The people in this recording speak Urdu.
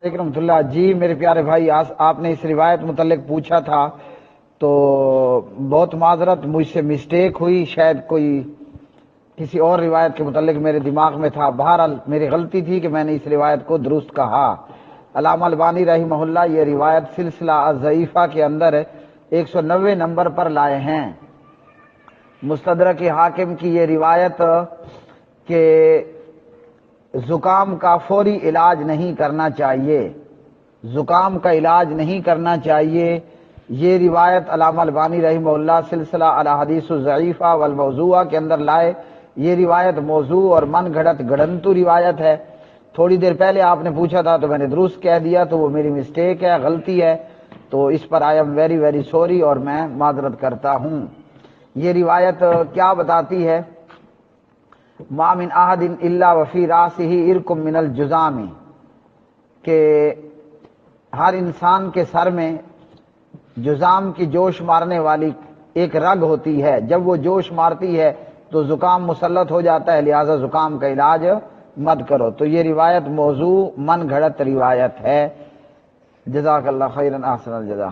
رحمۃ اللہ جی میرے پیارے بھائی، آپ نے اس روایت متعلق پوچھا تھا تو بہت معذرت، مجھ سے مسٹیک ہوئی، شاید کوئی کسی اور روایت کے متعلق میرے دماغ میں تھا۔ بہرحال میری غلطی تھی کہ میں نے اس روایت کو درست کہا۔ علامہ البانی رحمہ اللہ یہ روایت سلسلہ الضعیفہ کے اندر 190 نمبر پر لائے ہیں۔ مستدرک حاکم کی یہ روایت کہ زکام کا فوری علاج نہیں کرنا چاہیے، زکام کا علاج نہیں کرنا چاہیے، یہ روایت علامہ البانی رحمہ اللہ سلسلہ الحدیث الضعیفہ والموضوعہ کے اندر لائے۔ یہ روایت موضوع اور من گھڑت گڑنتو روایت ہے۔ تھوڑی دیر پہلے آپ نے پوچھا تھا تو میں نے درست کہہ دیا، تو وہ میری مسٹیک ہے، غلطی ہے، تو اس پر I am very very sorry اور میں معذرت کرتا ہوں۔ یہ روایت کیا بتاتی ہے؟ ما من احد الا وفی راسہ ارق من الجذام، کہ ہر انسان کے سر میں جذام کی جوش مارنے والی ایک رگ ہوتی ہے، جب وہ جوش مارتی ہے تو زکام مسلط ہو جاتا ہے، لہذا زکام کا علاج مت کرو۔ تو یہ روایت موضوع من گھڑت روایت ہے۔ جزاک اللہ خیرا، احسن الجزا۔